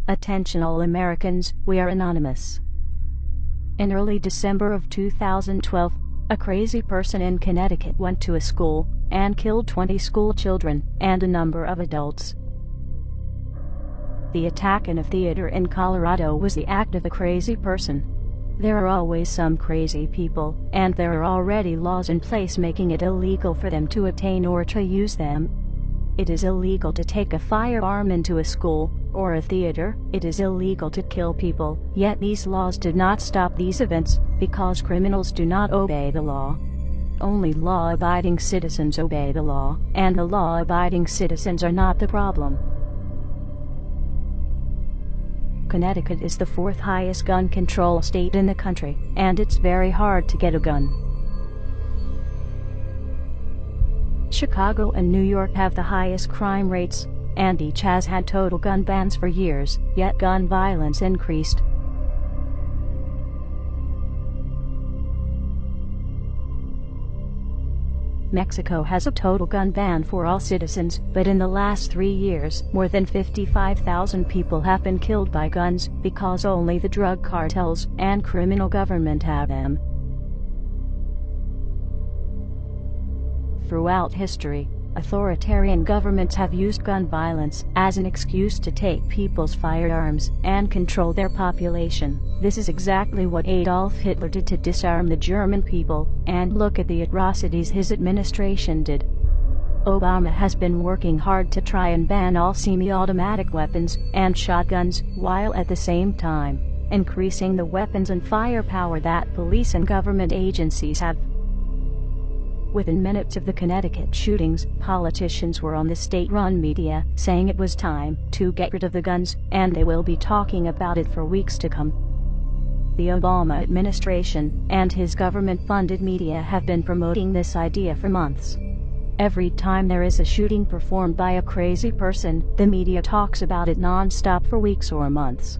Attention all Americans, we are anonymous. In early December of 2012, a crazy person in Connecticut went to a school and killed 20 school children and a number of adults. The attack in a theater in Colorado was the act of a crazy person. There are always some crazy people, and there are already laws in place making it illegal for them to obtain or to use them. It is illegal to take a firearm into a school or a theater. It is illegal to kill people, yet these laws did not stop these events because criminals do not obey the law. Only law-abiding citizens obey the law, and the law-abiding citizens are not the problem. Connecticut is the 4th highest gun control state in the country, and it's very hard to get a gun. Chicago and New York have the highest crime rates, and each has had total gun bans for years, yet gun violence increased. Mexico has a total gun ban for all citizens, but in the last 3 years, more than 55,000 people have been killed by guns because only the drug cartels and criminal government have them. Throughout history, authoritarian governments have used gun violence as an excuse to take people's firearms and control their population. This is exactly what Adolf Hitler did to disarm the German people, and look at the atrocities his administration did. Obama has been working hard to try and ban all semi-automatic weapons and shotguns, while at the same time increasing the weapons and firepower that police and government agencies have. Within minutes of the Connecticut shootings, politicians were on the state-run media saying it was time to get rid of the guns, and they will be talking about it for weeks to come. The Obama administration and his government-funded media have been promoting this idea for months. Every time there is a shooting performed by a crazy person, the media talks about it non-stop for weeks or months.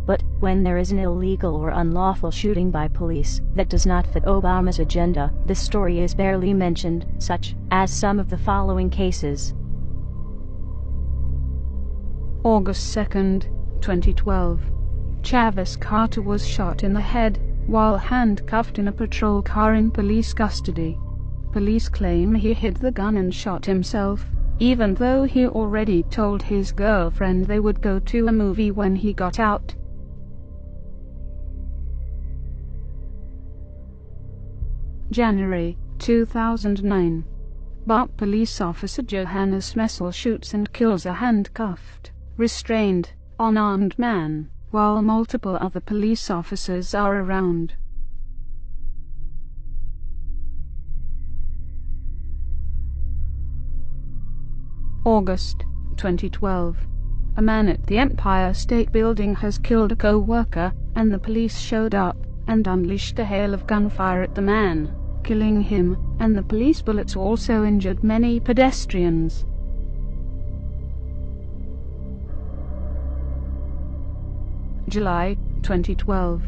But when there is an illegal or unlawful shooting by police that does not fit Obama's agenda, the story is barely mentioned, such as some of the following cases. August 2, 2012. Travis Carter was shot in the head while handcuffed in a patrol car in police custody. Police claim he hid the gun and shot himself, even though he already told his girlfriend they would go to a movie when he got out. January 2009. Bart police officer Johannes Messel shoots and kills a handcuffed, restrained, unarmed man, while multiple other police officers are around. August 2012. A man at the Empire State Building has killed a co-worker, and the police showed up and unleashed a hail of gunfire at the man, killing him, and the police bullets also injured many pedestrians. July 2012.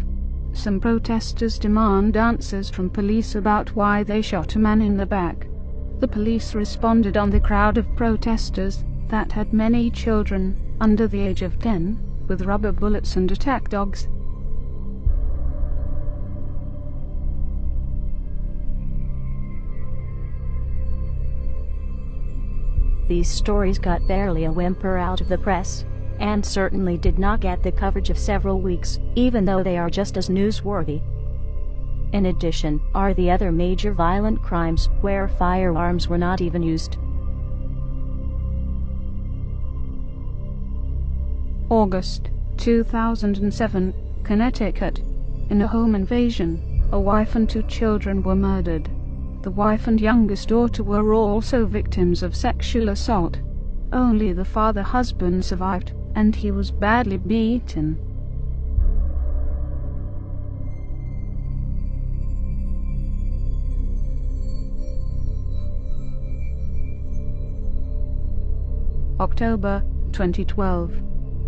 Some protesters demand answers from police about why they shot a man in the back. The police responded on the crowd of protesters that had many children under the age of 10 with rubber bullets and attack dogs. These stories got barely a whimper out of the press, and certainly did not get the coverage of several weeks, even though they are just as newsworthy. In addition, are the other major violent crimes where firearms were not even used. August 2007, Connecticut. In a home invasion, a wife and 2 children were murdered. The wife and youngest daughter were also victims of sexual assault. Only the father husband survived, and he was badly beaten. October 2012.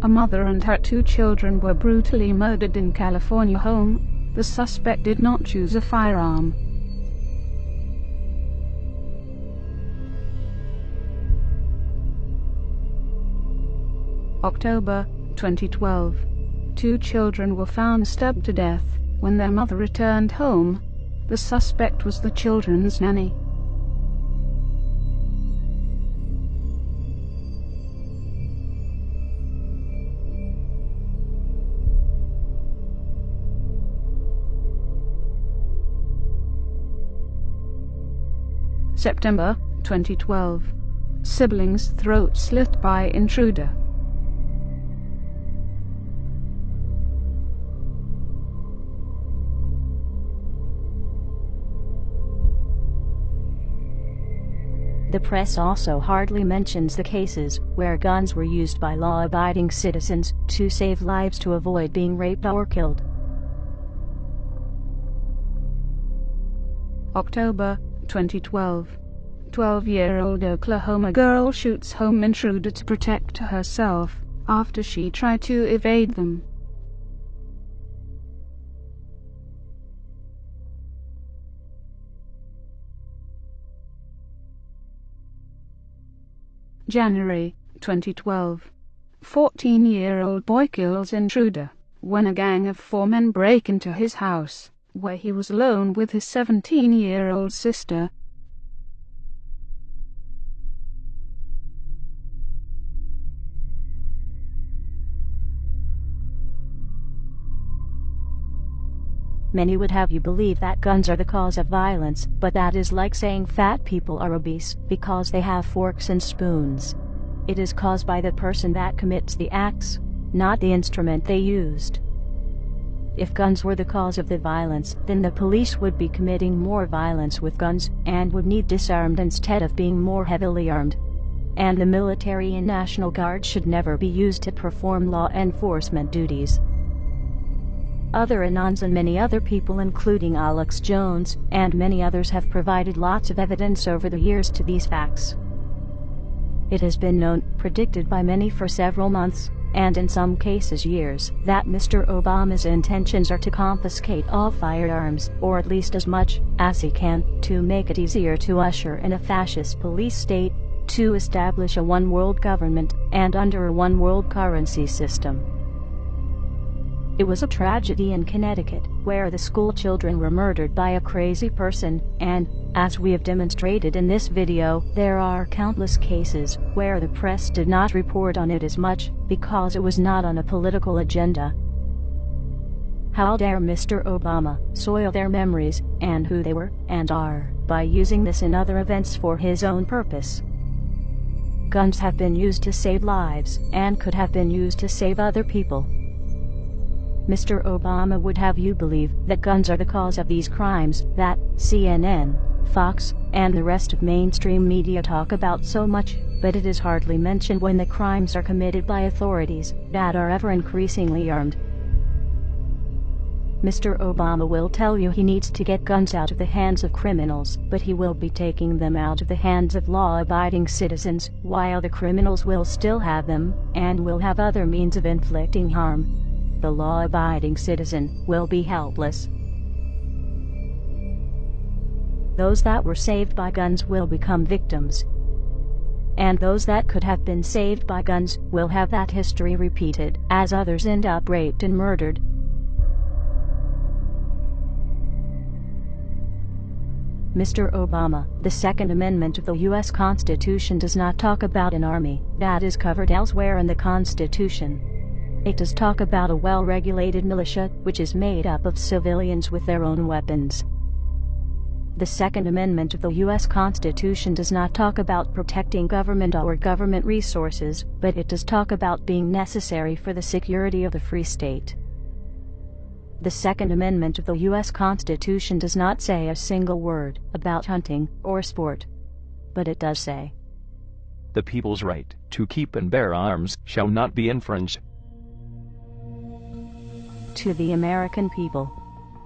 A mother and her 2 children were brutally murdered in California home. The suspect did not choose a firearm. October 2012. 2 children were found stabbed to death when their mother returned home. The suspect was the children's nanny. September 2012. Siblings' throat slit by intruder. The press also hardly mentions the cases where guns were used by law-abiding citizens to save lives to avoid being raped or killed. October 2012. 12-year-old Oklahoma girl shoots home intruder to protect herself after she tried to evade them. January 2012. 14-year-old boy kills intruder when a gang of 4 men break into his house, where he was alone with his 17-year-old sister. Many would have you believe that guns are the cause of violence, but that is like saying fat people are obese because they have forks and spoons. It is caused by the person that commits the acts, not the instrument they used. If guns were the cause of the violence, then the police would be committing more violence with guns and would need disarmed instead of being more heavily armed. And the military and National Guard should never be used to perform law enforcement duties. Other Anons and many other people, including Alex Jones and many others, have provided lots of evidence over the years to these facts. It has been known, predicted by many for several months, and in some cases years, that Mr. Obama's intentions are to confiscate all firearms, or at least as much as he can, to make it easier to usher in a fascist police state, to establish a one-world government, and under a one-world currency system. It was a tragedy in Connecticut, where the school children were murdered by a crazy person, and, as we have demonstrated in this video, there are countless cases where the press did not report on it as much, because it was not on a political agenda. How dare Mr. Obama soil their memories, and who they were, and are, by using this and other events for his own purpose. Guns have been used to save lives, and could have been used to save other people. Mr. Obama would have you believe that guns are the cause of these crimes that CNN, Fox, and the rest of mainstream media talk about so much, but it is hardly mentioned when the crimes are committed by authorities that are ever increasingly armed. Mr. Obama will tell you he needs to get guns out of the hands of criminals, but he will be taking them out of the hands of law-abiding citizens, while the criminals will still have them, and will have other means of inflicting harm. The law-abiding citizen will be helpless. Those that were saved by guns will become victims. And those that could have been saved by guns will have that history repeated, as others end up raped and murdered. Mr. Obama, the Second Amendment of the U.S. Constitution does not talk about an army that is covered elsewhere in the Constitution. It does talk about a well-regulated militia, which is made up of civilians with their own weapons. The Second Amendment of the U.S. Constitution does not talk about protecting government or government resources, but it does talk about being necessary for the security of the free state. The Second Amendment of the U.S. Constitution does not say a single word about hunting or sport, but it does say, "The people's right to keep and bear arms shall not be infringed." To the American people,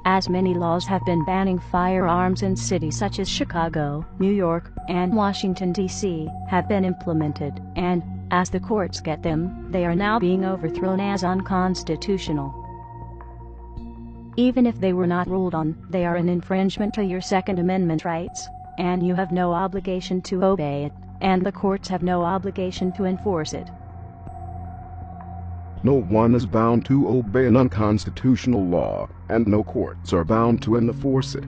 as many laws have been banning firearms in cities such as Chicago, New York, and Washington, D.C., have been implemented, and, as the courts get them, they are now being overthrown as unconstitutional. Even if they were not ruled on, they are an infringement to your Second Amendment rights, and you have no obligation to obey it, and the courts have no obligation to enforce it. No one is bound to obey an unconstitutional law, and no courts are bound to enforce it.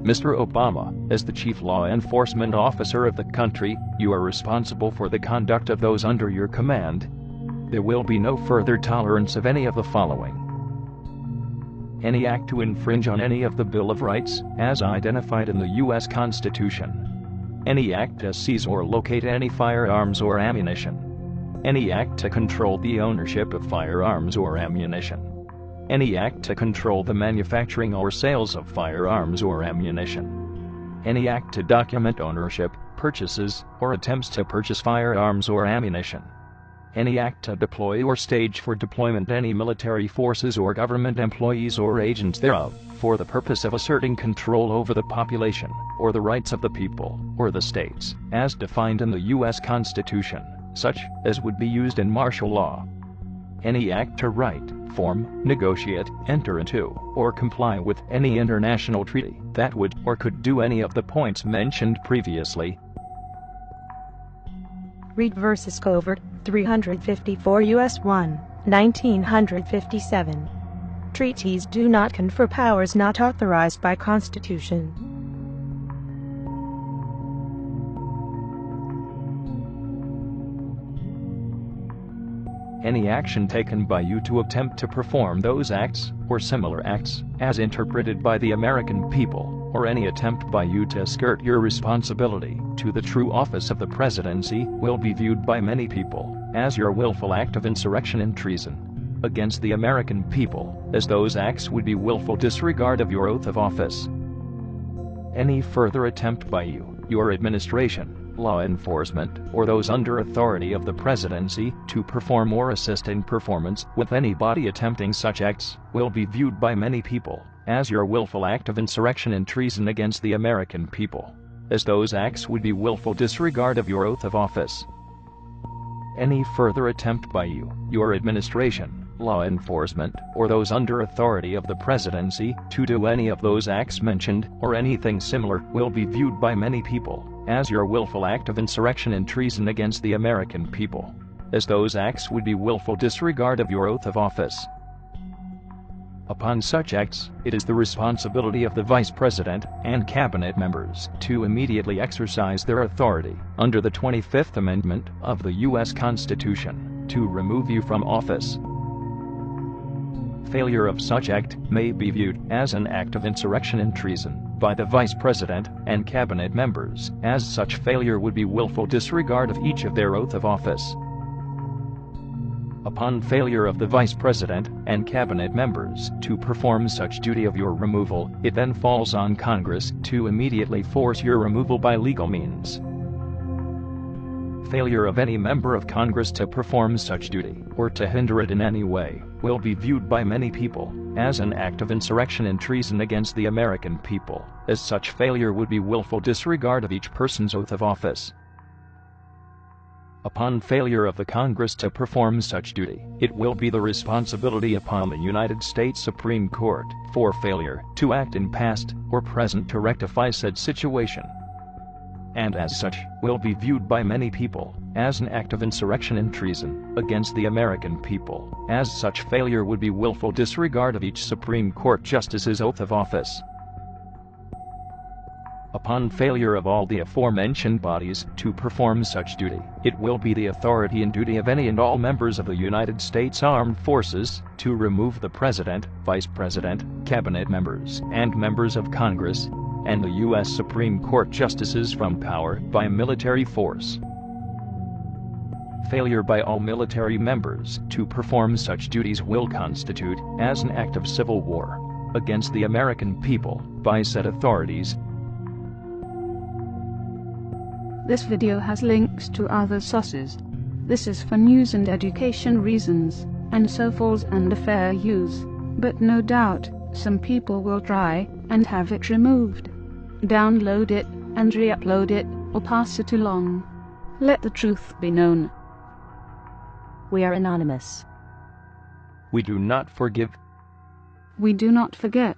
Mr. Obama, as the chief law enforcement officer of the country, you are responsible for the conduct of those under your command. There will be no further tolerance of any of the following: any act to infringe on any of the Bill of Rights, as identified in the U.S. Constitution; any act to seize or locate any firearms or ammunition; any act to control the ownership of firearms or ammunition; any act to control the manufacturing or sales of firearms or ammunition; any act to document ownership, purchases, or attempts to purchase firearms or ammunition; any act to deploy or stage for deployment any military forces or government employees or agents thereof, for the purpose of asserting control over the population, or the rights of the people, or the states, as defined in the U.S. Constitution, such as would be used in martial law; any act to write, form, negotiate, enter into, or comply with any international treaty that would or could do any of the points mentioned previously. Reed vs. Covert, 354 U.S. 1, 1957. Treaties do not confer powers not authorized by Constitution. Any action taken by you to attempt to perform those acts, or similar acts, as interpreted by the American people, or any attempt by you to skirt your responsibility to the true office of the presidency, will be viewed by many people as your willful act of insurrection and treason against the American people, as those acts would be willful disregard of your oath of office. Any further attempt by you, your administration, law enforcement, or those under authority of the presidency to perform or assist in performance with any body attempting such acts, will be viewed by many people as your willful act of insurrection and treason against the American people, as those acts would be willful disregard of your oath of office. Any further attempt by you, your administration, law enforcement, or those under authority of the presidency to do any of those acts mentioned, or anything similar, will be viewed by many people as your willful act of insurrection and treason against the American people, as those acts would be willful disregard of your oath of office. Upon such acts, it is the responsibility of the Vice President and Cabinet members to immediately exercise their authority under the 25th Amendment of the U.S. Constitution to remove you from office. Failure of such act may be viewed as an act of insurrection and treason by the Vice President and Cabinet members, as such failure would be willful disregard of each of their oath of office. Upon failure of the Vice President and Cabinet members to perform such duty of your removal, it then falls on Congress to immediately force your removal by legal means. Failure of any member of Congress to perform such duty, or to hinder it in any way, will be viewed by many people as an act of insurrection and treason against the American people, as such failure would be willful disregard of each person's oath of office. Upon failure of the Congress to perform such duty, it will be the responsibility upon the United States Supreme Court for failure to act in past or present to rectify said situation, and as such, will be viewed by many people as an act of insurrection and treason against the American people, as such failure would be willful disregard of each Supreme Court justice's oath of office. Upon failure of all the aforementioned bodies to perform such duty, it will be the authority and duty of any and all members of the United States Armed Forces to remove the President, Vice President, Cabinet members, and members of Congress, and the U.S. Supreme Court justices from power by military force. Failure by all military members to perform such duties will constitute as an act of civil war against the American people by said authorities. This video has links to other sources. This is for news and education reasons, and so falls under fair use. But no doubt, some people will try and have it removed. Download it and re-upload it, or pass it along. Let the truth be known. We are anonymous. We do not forgive. We do not forget.